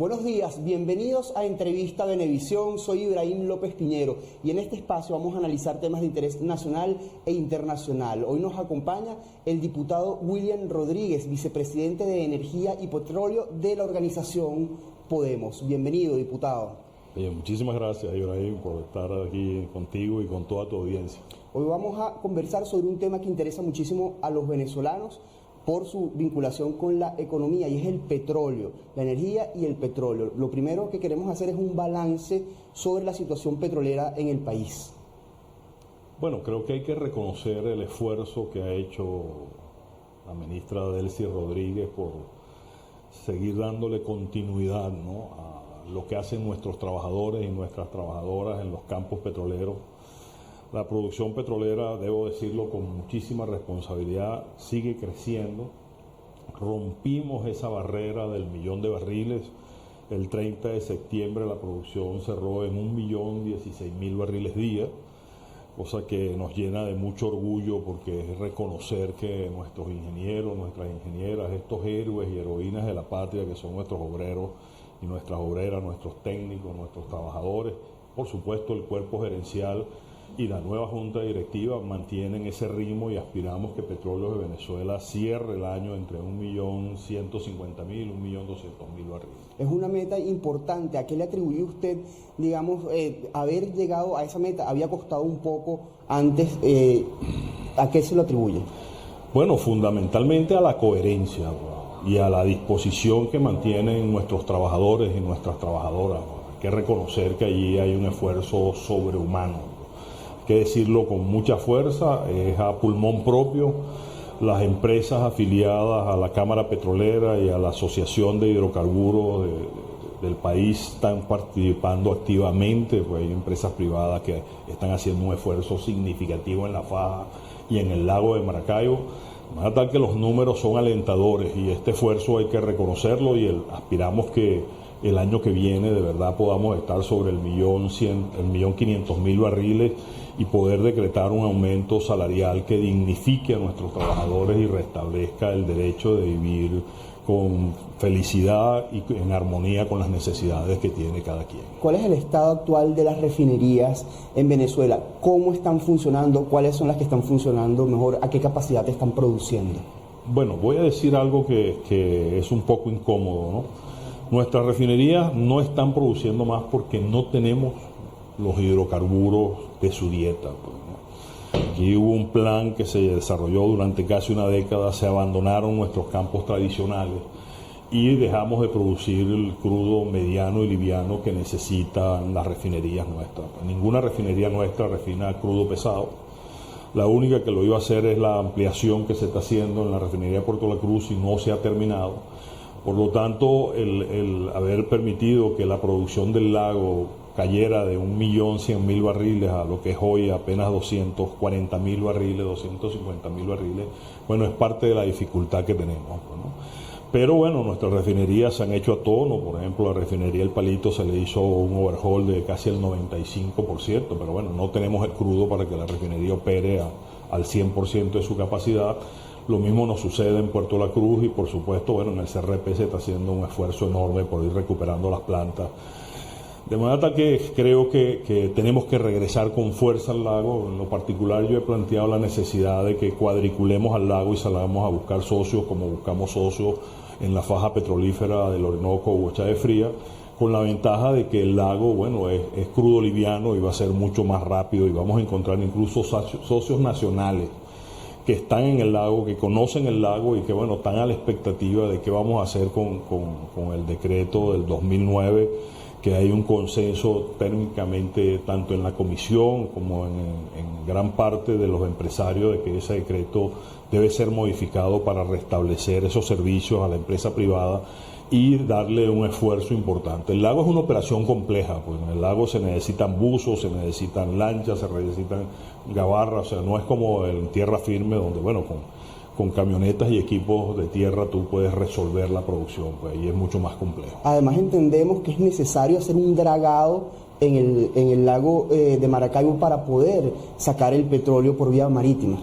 Buenos días, bienvenidos a Entrevista Venevisión. Soy Ibrahim López Piñero y en este espacio vamos a analizar temas de interés nacional e internacional. Hoy nos acompaña el diputado William Rodríguez, vicepresidente de Energía y Petróleo de la organización Podemos. Bienvenido, diputado. Bien, muchísimas gracias, Ibrahim, por estar aquí contigo y con toda tu audiencia. Hoy vamos a conversar sobre un tema que interesa muchísimo a los venezolanos por su vinculación con la economía, y es el petróleo, la energía y el petróleo. Lo primero que queremos hacer es un balance sobre la situación petrolera en el país. Bueno, creo que hay que reconocer el esfuerzo que ha hecho la ministra Delcy Rodríguez por seguir dándole continuidad, ¿no?, a lo que hacen nuestros trabajadores y nuestras trabajadoras en los campos petroleros. La producción petrolera, debo decirlo con muchísima responsabilidad, sigue creciendo. Rompimos esa barrera del 1.000.000 de barriles. El 30 de septiembre la producción cerró en 1.016.000 barriles día, cosa que nos llena de mucho orgullo porque es reconocer que nuestros ingenieros, nuestras ingenieras, estos héroes y heroínas de la patria que son nuestros obreros y nuestras obreras, nuestros técnicos, nuestros trabajadores, por supuesto el cuerpo gerencial y la nueva junta directiva mantienen ese ritmo y aspiramos que Petróleos de Venezuela cierre el año entre 1.150.000 y 1.200.000 barriles. Es una meta importante. ¿A qué le atribuye usted, digamos, haber llegado a esa meta? Había costado un poco antes. ¿A qué se lo atribuye? Bueno, fundamentalmente a la coherencia y a la disposición que mantienen nuestros trabajadores y nuestras trabajadoras. Hay que reconocer que allí hay un esfuerzo sobrehumano. Que decirlo con mucha fuerza, es a pulmón propio. Las empresas afiliadas a la Cámara Petrolera y a la Asociación de Hidrocarburos del país están participando activamente, pues hay empresas privadas que están haciendo un esfuerzo significativo en la faja y en el lago de Maracaibo, de manera tal que los números son alentadores y este esfuerzo hay que reconocerlo y aspiramos que el año que viene de verdad podamos estar sobre el 1.500.000 barriles y poder decretar un aumento salarial que dignifique a nuestros trabajadores y restablezca el derecho de vivir con felicidad y en armonía con las necesidades que tiene cada quien. ¿Cuál es el estado actual de las refinerías en Venezuela? ¿Cómo están funcionando? ¿Cuáles son las que están funcionando mejor? ¿A qué capacidad están produciendo? Bueno, voy a decir algo que es un poco incómodo, ¿no? Nuestras refinerías no están produciendo más porque no tenemos los hidrocarburos de su dieta. Aquí hubo un plan que se desarrolló durante casi una década, se abandonaron nuestros campos tradicionales y dejamos de producir el crudo mediano y liviano que necesitan las refinerías nuestras. Ninguna refinería nuestra refina crudo pesado. La única que lo iba a hacer es la ampliación que se está haciendo en la refinería de Puerto La Cruz y no se ha terminado. Por lo tanto, el haber permitido que la producción del lago cayera de 1.100.000 barriles a lo que es hoy apenas 240.000 barriles, 250.000 barriles, bueno, es parte de la dificultad que tenemos, ¿no? Pero bueno, nuestras refinerías se han hecho a tono. Por ejemplo, a la refinería El Palito se le hizo un overhaul de casi el 95%, pero bueno, no tenemos el crudo para que la refinería opere al 100% de su capacidad. Lo mismo nos sucede en Puerto La Cruz y por supuesto, bueno, en el CRP se está haciendo un esfuerzo enorme por ir recuperando las plantas. De manera tal que creo que tenemos que regresar con fuerza al lago. En lo particular yo he planteado la necesidad de que cuadriculemos al lago y salgamos a buscar socios como buscamos socios en la faja petrolífera del Orinoco o Chávez Fría, con la ventaja de que el lago, bueno, es crudo liviano y va a ser mucho más rápido y vamos a encontrar incluso socios nacionales que están en el lago, que conocen el lago y que, bueno, están a la expectativa de qué vamos a hacer con el decreto del 2009, que hay un consenso técnicamente tanto en la comisión como en gran parte de los empresarios de que ese decreto debe ser modificado para restablecer esos servicios a la empresa privada y darle un esfuerzo importante. El lago es una operación compleja, pues en el lago se necesitan buzos, se necesitan lanchas, se necesitan gabarras, o sea, no es como en tierra firme donde, bueno, con camionetas y equipos de tierra tú puedes resolver la producción, pues ahí es mucho más complejo. Además entendemos que es necesario hacer un dragado en el lago de Maracaibo para poder sacar el petróleo por vía marítima.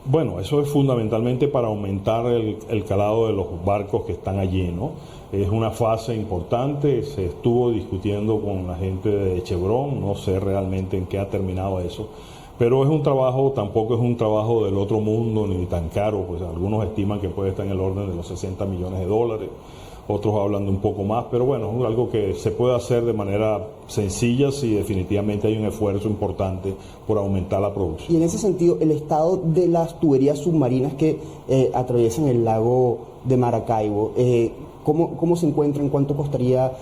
Bueno, eso es fundamentalmente para aumentar el calado de los barcos que están allí, ¿no? Es una fase importante, se estuvo discutiendo con la gente de Chevron, no sé realmente en qué ha terminado eso, pero es un trabajo, tampoco es un trabajo del otro mundo ni tan caro, pues algunos estiman que puede estar en el orden de los $60 millones, otros hablan de un poco más, pero bueno, es algo que se puede hacer de manera sencilla si definitivamente hay un esfuerzo importante por aumentar la producción. Y en ese sentido, el estado de las tuberías submarinas que atraviesan el lago de Maracaibo, ¿cómo se encuentran? ¿Cuánto costaría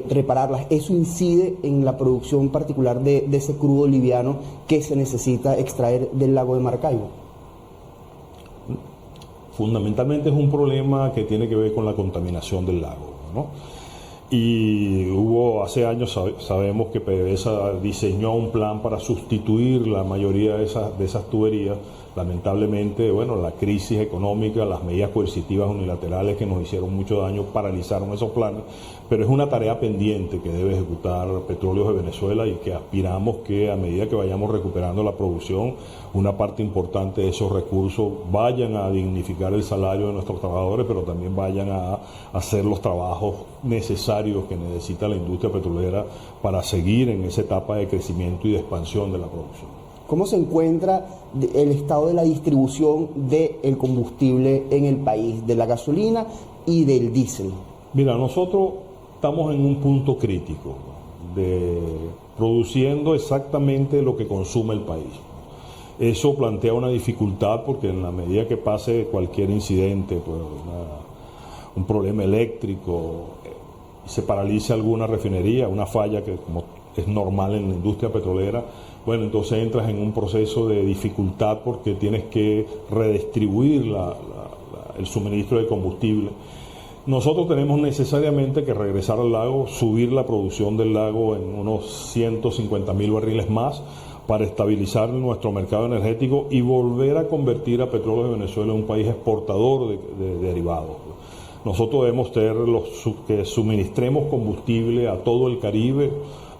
repararlas? ¿Eso incide en la producción particular de ese crudo liviano que se necesita extraer del lago de Maracaibo? Fundamentalmente es un problema que tiene que ver con la contaminación del lago, ¿no? Y hace años sabemos que PDVSA diseñó un plan para sustituir la mayoría de esas tuberías. Lamentablemente, bueno, la crisis económica, las medidas coercitivas unilaterales que nos hicieron mucho daño paralizaron esos planes, pero es una tarea pendiente que debe ejecutar Petróleos de Venezuela y que aspiramos que a medida que vayamos recuperando la producción, una parte importante de esos recursos vayan a dignificar el salario de nuestros trabajadores, pero también vayan a hacer los trabajos necesarios que necesita la industria petrolera para seguir en esa etapa de crecimiento y de expansión de la producción. ¿Cómo se encuentra el estado de la distribución del combustible en el país, de la gasolina y del diésel? Mira, nosotros estamos en un punto crítico de produciendo exactamente lo que consume el país. Eso plantea una dificultad porque en la medida que pase cualquier incidente, pues un problema eléctrico, se paraliza alguna refinería, una falla que como es normal en la industria petrolera, bueno, entonces entras en un proceso de dificultad porque tienes que redistribuir el suministro de combustible. Nosotros tenemos necesariamente que regresar al lago, subir la producción del lago en unos 150.000 barriles más para estabilizar nuestro mercado energético y volver a convertir a Petróleos de Venezuela en un país exportador de derivados. Nosotros debemos ser que suministremos combustible a todo el Caribe,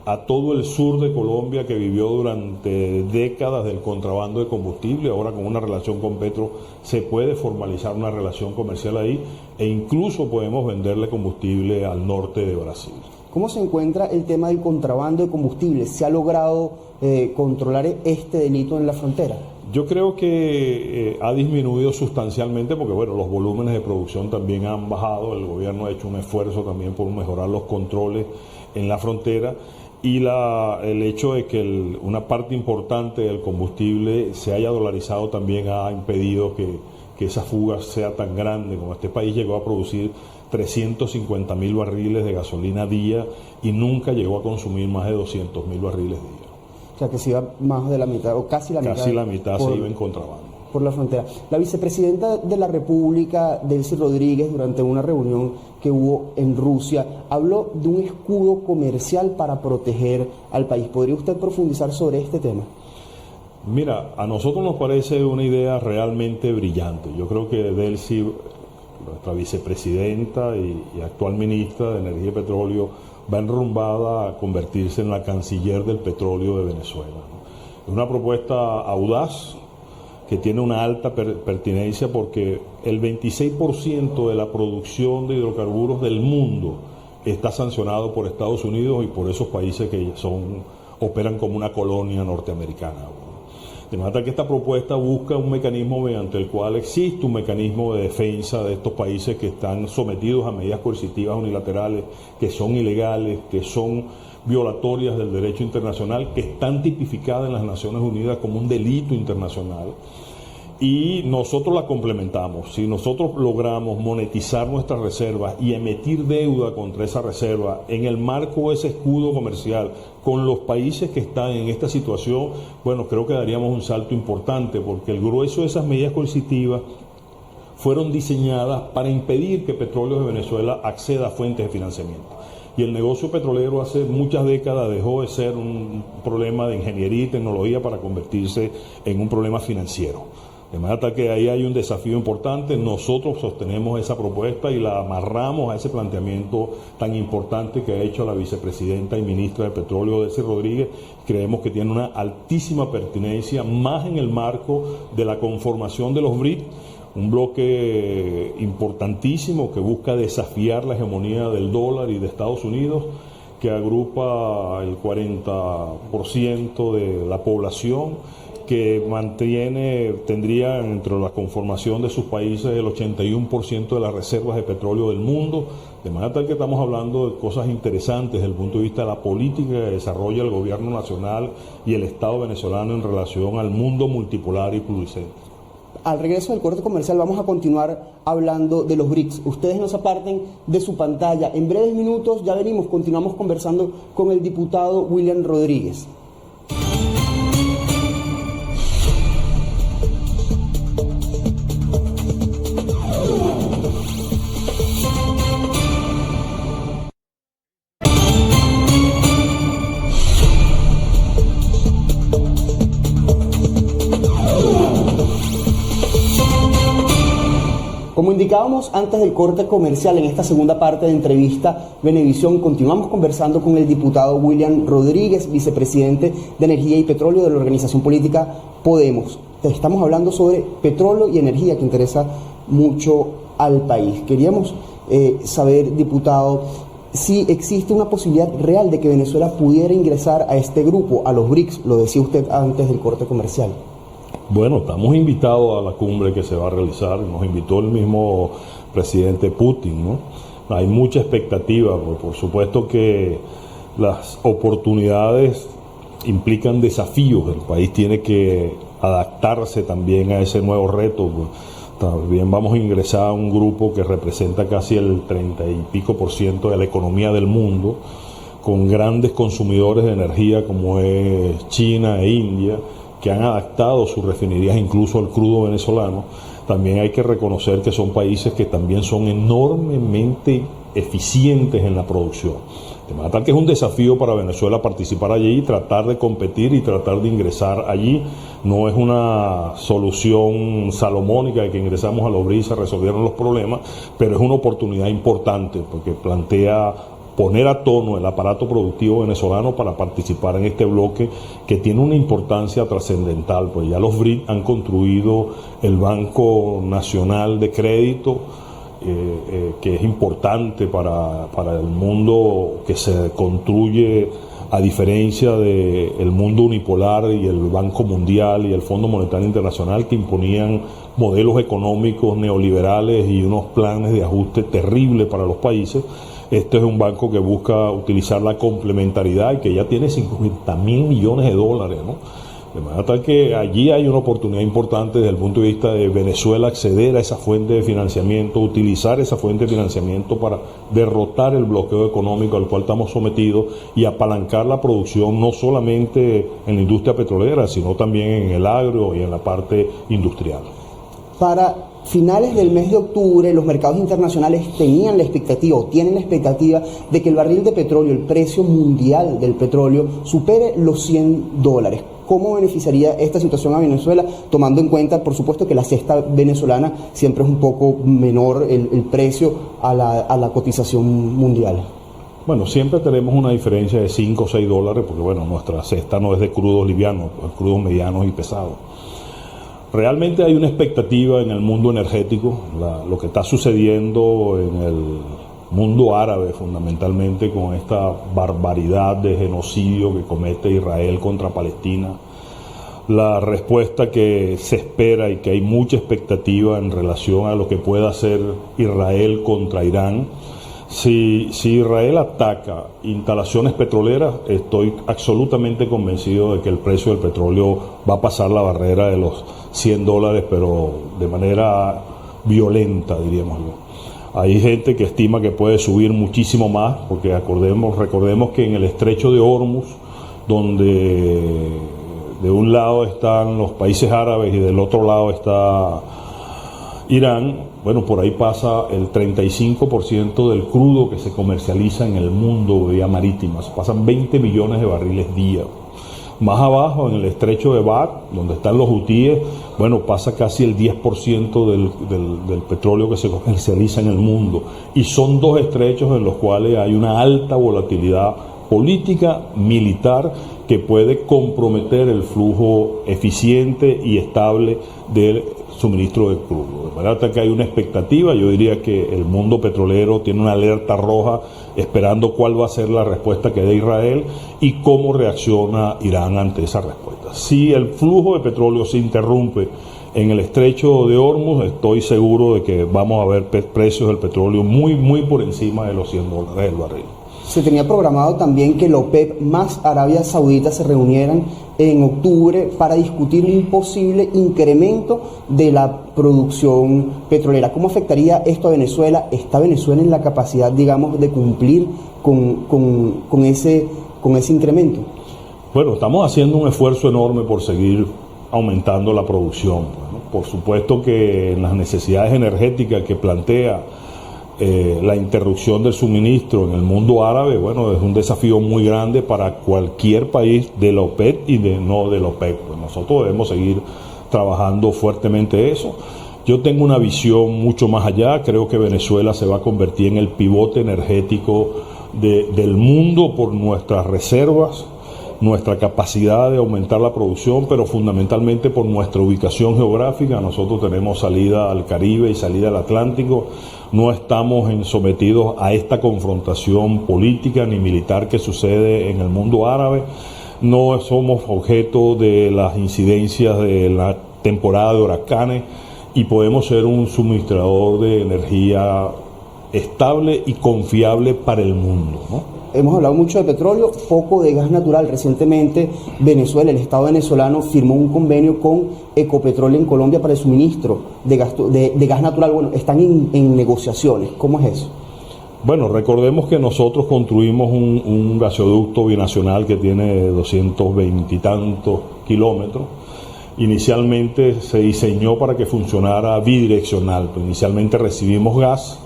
a todo el sur de Colombia que vivió durante décadas del contrabando de combustible. Ahora con una relación con Petro se puede formalizar una relación comercial ahí e incluso podemos venderle combustible al norte de Brasil. ¿Cómo se encuentra el tema del contrabando de combustible? ¿Se ha logrado controlar este delito en la frontera? Yo creo que ha disminuido sustancialmente porque bueno, los volúmenes de producción también han bajado. El gobierno ha hecho un esfuerzo también por mejorar los controles en la frontera. Y el hecho de que una parte importante del combustible se haya dolarizado también ha impedido que esa fuga sea tan grande. Como este país llegó a producir 350.000 barriles de gasolina día y nunca llegó a consumir más de 200.000 barriles día. O sea que se iba más de la mitad, o casi la mitad. Casi la mitad se iba en contrabando. Por la frontera. La vicepresidenta de la República, Delcy Rodríguez, durante una reunión que hubo en Rusia, habló de un escudo comercial para proteger al país. ¿Podría usted profundizar sobre este tema? Mira, a nosotros nos parece una idea realmente brillante. Yo creo que Delcy, nuestra vicepresidenta y actual ministra de Energía y Petróleo, va enrumbada a convertirse en la canciller del petróleo de Venezuela, ¿no? Es una propuesta audaz, que tiene una alta pertinencia porque el 26% de la producción de hidrocarburos del mundo está sancionado por Estados Unidos y por esos países que operan como una colonia norteamericana. De manera que esta propuesta busca un mecanismo mediante el cual existe un mecanismo de defensa de estos países que están sometidos a medidas coercitivas unilaterales, que son ilegales, que son violatorias del derecho internacional, que están tipificadas en las Naciones Unidas como un delito internacional. Y nosotros la complementamos. Si nosotros logramos monetizar nuestras reservas y emitir deuda contra esa reserva en el marco de ese escudo comercial con los países que están en esta situación, bueno, creo que daríamos un salto importante porque el grueso de esas medidas coercitivas fueron diseñadas para impedir que Petróleos de Venezuela acceda a fuentes de financiamiento. Y el negocio petrolero hace muchas décadas dejó de ser un problema de ingeniería y tecnología para convertirse en un problema financiero. De manera tal que ahí hay un desafío importante. Nosotros sostenemos esa propuesta y la amarramos a ese planteamiento tan importante que ha hecho la vicepresidenta y ministra de Petróleo, Delcy Rodríguez. Creemos que tiene una altísima pertinencia, más en el marco de la conformación de los BRICS, un bloque importantísimo que busca desafiar la hegemonía del dólar y de Estados Unidos, que agrupa el 40% de la población, que tendría entre la conformación de sus países el 81% de las reservas de petróleo del mundo, de manera tal que estamos hablando de cosas interesantes desde el punto de vista de la política que desarrolla el gobierno nacional y el Estado venezolano en relación al mundo multipolar y pluricéntrico. Al regreso del corte comercial vamos a continuar hablando de los BRICS. Ustedes no se aparten de su pantalla. En breves minutos ya venimos, continuamos conversando con el diputado William Rodríguez. Como indicábamos antes del corte comercial, en esta segunda parte de entrevista Venevisión, continuamos conversando con el diputado William Rodríguez, vicepresidente de Energía y Petróleo de la organización política Podemos. Estamos hablando sobre petróleo y energía, que interesa mucho al país. Queríamos saber, diputado, si existe una posibilidad real de que Venezuela pudiera ingresar a este grupo, a los BRICS, lo decía usted antes del corte comercial. Bueno, estamos invitados a la cumbre que se va a realizar, nos invitó el mismo presidente Putin, ¿no? Hay mucha expectativa, por supuesto que las oportunidades implican desafíos, el país tiene que adaptarse también a ese nuevo reto. También vamos a ingresar a un grupo que representa casi el 30 y pico % de la economía del mundo, con grandes consumidores de energía como es China e India, que han adaptado sus refinerías incluso al crudo venezolano. También hay que reconocer que son países que también son enormemente eficientes en la producción. De manera tal que es un desafío para Venezuela participar allí y tratar de competir y tratar de ingresar allí. No es una solución salomónica de que ingresamos a los BRICS y se resolvieron los problemas, pero es una oportunidad importante porque plantea poner a tono el aparato productivo venezolano para participar en este bloque que tiene una importancia trascendental, pues ya los BRICS han construido el Banco Nacional de Crédito, que es importante para el mundo que se construye a diferencia del mundo unipolar y el Banco Mundial y el Fondo Monetario Internacional, que imponían modelos económicos neoliberales y unos planes de ajuste terribles para los países. Este es un banco que busca utilizar la complementariedad y que ya tiene 50.000 millones de dólares, ¿no? De manera tal que allí hay una oportunidad importante desde el punto de vista de Venezuela acceder a esa fuente de financiamiento, utilizar esa fuente de financiamiento para derrotar el bloqueo económico al cual estamos sometidos y apalancar la producción no solamente en la industria petrolera, sino también en el agro y en la parte industrial. Para finales del mes de octubre, los mercados internacionales tenían la expectativa o tienen la expectativa de que el barril de petróleo, el precio mundial del petróleo, supere los $100. ¿Cómo beneficiaría esta situación a Venezuela, tomando en cuenta, por supuesto, que la cesta venezolana siempre es un poco menor el precio a la cotización mundial? Bueno, siempre tenemos una diferencia de 5 o 6 dólares, porque bueno, nuestra cesta no es de crudos livianos, es crudos medianos y pesados. Realmente hay una expectativa en el mundo energético, lo que está sucediendo en el mundo árabe fundamentalmente con esta barbaridad de genocidio que comete Israel contra Palestina, la respuesta que se espera y que hay mucha expectativa en relación a lo que pueda hacer Israel contra Irán. Si Israel ataca instalaciones petroleras, estoy absolutamente convencido de que el precio del petróleo va a pasar la barrera de los $100, pero de manera violenta, diríamos yo. Hay gente que estima que puede subir muchísimo más, porque recordemos que en el estrecho de Hormuz, donde de un lado están los países árabes y del otro lado está Irán, bueno, por ahí pasa el 35% del crudo que se comercializa en el mundo vía marítima. Pasan 20 millones de barriles día. Más abajo, en el estrecho de Bab, donde están los hutíes, bueno, pasa casi el 10% del petróleo que se comercializa en el mundo. Y son dos estrechos en los cuales hay una alta volatilidad política, militar, que puede comprometer el flujo eficiente y estable del suministro de crudo. De manera que hay una expectativa, yo diría que el mundo petrolero tiene una alerta roja esperando cuál va a ser la respuesta que dé Israel y cómo reacciona Irán ante esa respuesta. Si el flujo de petróleo se interrumpe en el estrecho de Hormuz, estoy seguro de que vamos a ver precios del petróleo muy por encima de los $100 el barril. Se tenía programado también que la OPEP más Arabia Saudita se reunieran en octubre para discutir un posible incremento de la producción petrolera. ¿Cómo afectaría esto a Venezuela? ¿Está Venezuela en la capacidad, digamos, de cumplir con ese incremento? Bueno, estamos haciendo un esfuerzo enorme por seguir aumentando la producción. Bueno, por supuesto que en las necesidades energéticas que plantea la interrupción del suministro en el mundo árabe, bueno, es un desafío muy grande para cualquier país de la OPEP y no de la OPEC. Pues nosotros debemos seguir trabajando fuertemente eso. Yo tengo una visión mucho más allá. Creo que Venezuela se va a convertir en el pivote energético del mundo por nuestras reservas, nuestra capacidad de aumentar la producción, pero fundamentalmente por nuestra ubicación geográfica. Nosotros tenemos salida al Caribe y salida al Atlántico. No estamos sometidos a esta confrontación política ni militar que sucede en el mundo árabe. No somos objeto de las incidencias de la temporada de huracanes y podemos ser un suministrador de energía estable y confiable para el mundo, ¿no? Hemos hablado mucho de petróleo, poco de gas natural. Recientemente Venezuela, el Estado venezolano, firmó un convenio con Ecopetrol en Colombia para el suministro de gas natural. Bueno, están en negociaciones. ¿Cómo es eso? Bueno, recordemos que nosotros construimos un gasoducto binacional que tiene 220 y tantos kilómetros. Inicialmente se diseñó para que funcionara bidireccional. Inicialmente recibimos gas.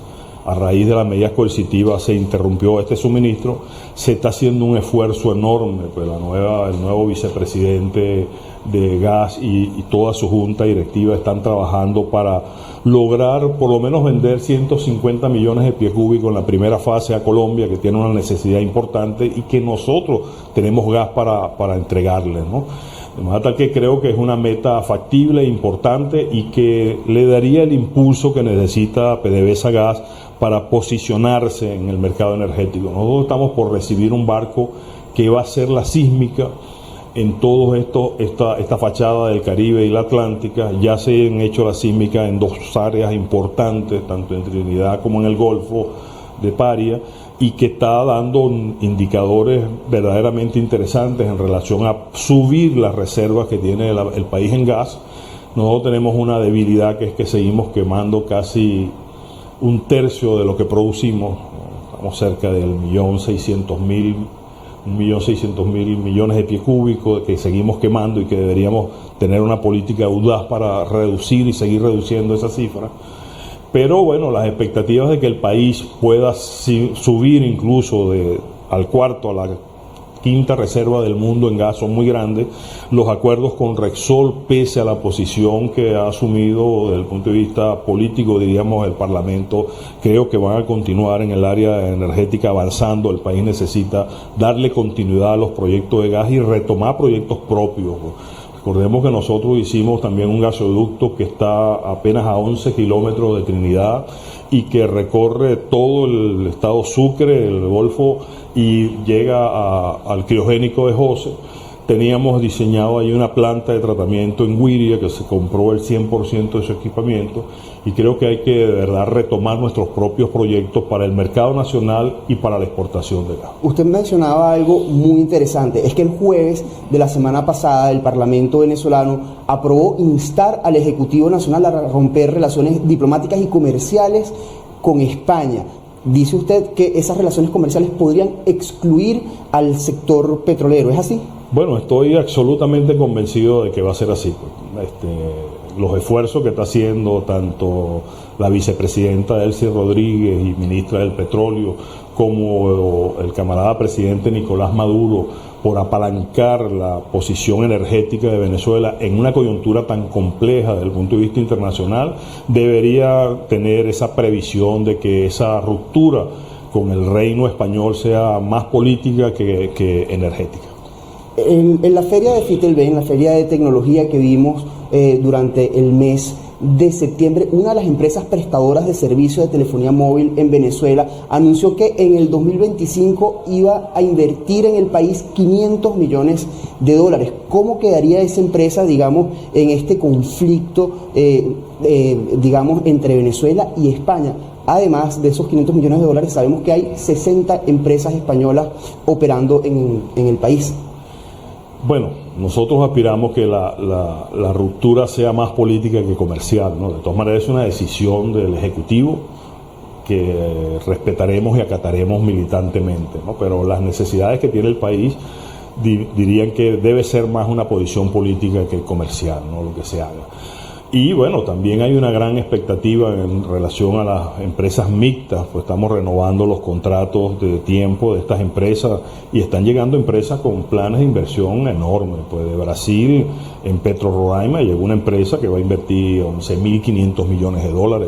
A raíz de las medidas coercitivas se interrumpió este suministro. Se está haciendo un esfuerzo enorme, pues el nuevo vicepresidente de gas y toda su junta directiva están trabajando para lograr por lo menos vender 150 millones de pies cúbicos en la primera fase a Colombia, que tiene una necesidad importante y que nosotros tenemos gas para entregarles, ¿no? De manera que creo que es una meta factible, importante y que le daría el impulso que necesita PDVSA Gas para posicionarse en el mercado energético. Nosotros estamos por recibir un barco que va a ser la sísmica en todo esta fachada del Caribe y la Atlántica. Ya se han hecho la sísmica en dos áreas importantes, tanto en Trinidad como en el Golfo de Paria, y que está dando indicadores verdaderamente interesantes en relación a subir las reservas que tiene el país en gas. Nosotros tenemos una debilidad, que es que seguimos quemando casi un tercio de lo que producimos. Estamos cerca del 1.600.000 millones de pies cúbicos que seguimos quemando y que deberíamos tener una política audaz para reducir y seguir reduciendo esa cifra. Pero bueno, las expectativas de que el país pueda subir incluso al cuarto, a la quinta reserva del mundo en gas son muy grandes. Los acuerdos con Repsol, pese a la posición que ha asumido desde el punto de vista político, diríamos, el Parlamento, creo que van a continuar en el área energética avanzando. El país necesita darle continuidad a los proyectos de gas y retomar proyectos propios. Recordemos que nosotros hicimos también un gasoducto que está apenas a 11 kilómetros de Trinidad y que recorre todo el estado Sucre, el Golfo, y llega al criogénico de José. Teníamos diseñado ahí una planta de tratamiento en Güiria que se compró el 100% de su equipamiento y creo que hay que de verdad retomar nuestros propios proyectos para el mercado nacional y para la exportación de gas. Usted mencionaba algo muy interesante, es que el jueves de la semana pasada el Parlamento venezolano aprobó instar al Ejecutivo Nacional a romper relaciones diplomáticas y comerciales con España. Dice usted que esas relaciones comerciales podrían excluir al sector petrolero, ¿es así? Bueno, estoy absolutamente convencido de que va a ser así. Los esfuerzos que está haciendo tanto la vicepresidenta Delcy Rodríguez y ministra del Petróleo, como el camarada presidente Nicolás Maduro, por apalancar la posición energética de Venezuela en una coyuntura tan compleja desde el punto de vista internacional, debería tener esa previsión de que esa ruptura con el reino español sea más política que energética. En la feria de FITELB, en la feria de tecnología que vimos durante el mes de septiembre, una de las empresas prestadoras de servicios de telefonía móvil en Venezuela anunció que en el 2025 iba a invertir en el país $500 millones. ¿Cómo quedaría esa empresa, digamos, en este conflicto, digamos, entre Venezuela y España? Además de esos $500 millones, sabemos que hay 60 empresas españolas operando en el país. Bueno, nosotros aspiramos que la ruptura sea más política que comercial, ¿no? De todas maneras es una decisión del Ejecutivo que respetaremos y acataremos militantemente, ¿no? Pero las necesidades que tiene el país dirían que debe ser más una posición política que comercial, ¿no? Lo que se haga. Y bueno, también hay una gran expectativa en relación a las empresas mixtas, pues estamos renovando los contratos de tiempo de estas empresas y están llegando empresas con planes de inversión enormes. Pues de Brasil, en Petro Roraima, llegó una empresa que va a invertir $11.500 millones,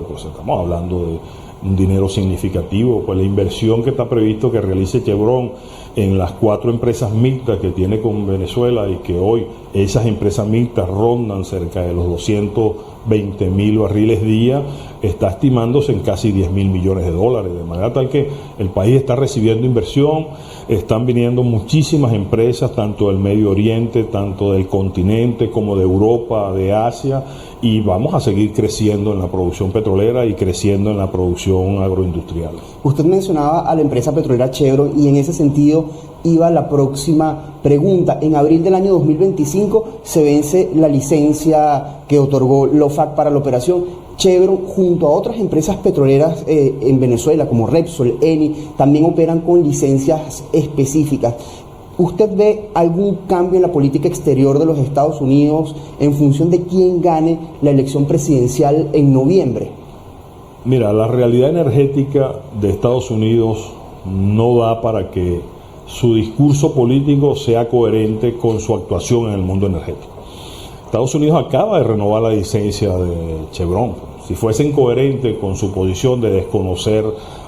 pues estamos hablando de un dinero significativo. Pues la inversión que está previsto que realice Chevron en las 4 empresas mixtas que tiene con Venezuela y que hoy esas empresas mixtas rondan cerca de los 220.000 barriles día, está estimándose en casi $10.000 millones, de manera tal que el país está recibiendo inversión, están viniendo muchísimas empresas, tanto del Medio Oriente, tanto del continente como de Europa, de Asia, y vamos a seguir creciendo en la producción petrolera y creciendo en la producción agroindustrial. Usted mencionaba a la empresa petrolera Chevron y en ese sentido iba la próxima pregunta. En abril del año 2025 se vence la licencia que otorgó la OFAC para la operación. Chevron, junto a otras empresas petroleras en Venezuela como Repsol, Eni, también operan con licencias específicas. ¿Usted ve algún cambio en la política exterior de los Estados Unidos en función de quién gane la elección presidencial en noviembre? Mira, la realidad energética de Estados Unidos no da para que su discurso político sea coherente con su actuación en el mundo energético. Estados Unidos acaba de renovar la licencia de Chevron. Si fuesen coherentes con su posición de desconocer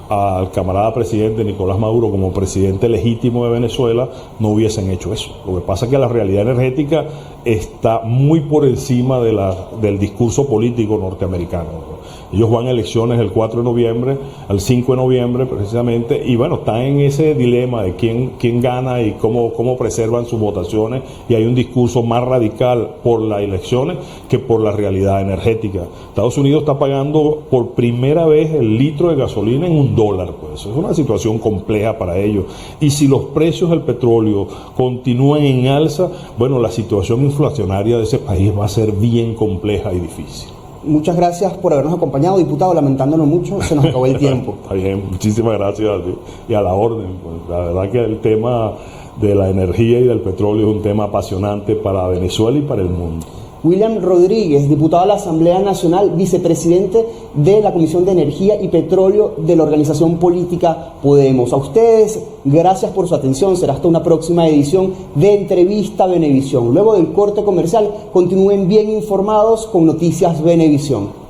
al camarada presidente Nicolás Maduro como presidente legítimo de Venezuela, no hubiesen hecho eso. Lo que pasa es que la realidad energética está muy por encima del discurso político norteamericano. Ellos van a elecciones el 4 de noviembre, el 5 de noviembre precisamente, y bueno, están en ese dilema de quién gana y cómo preservan sus votaciones, y hay un discurso más radical por las elecciones que por la realidad energética. Estados Unidos está pagando por primera vez el litro de gasolina en $1, pues es una situación compleja para ellos. Y si los precios del petróleo continúan en alza, bueno, la situación inflacionaria de ese país va a ser bien compleja y difícil. Muchas gracias por habernos acompañado, diputado, lamentándolo mucho, se nos acabó el tiempo. Está bien, muchísimas gracias a ti y a la orden. Pues, la verdad que el tema de la energía y del petróleo es un tema apasionante para Venezuela y para el mundo. William Rodríguez, diputado a la Asamblea Nacional, vicepresidente de la Comisión de Energía y Petróleo de la organización política Podemos. A ustedes, gracias por su atención. Será hasta una próxima edición de Entrevista Venevisión. Luego del corte comercial, continúen bien informados con Noticias Venevisión.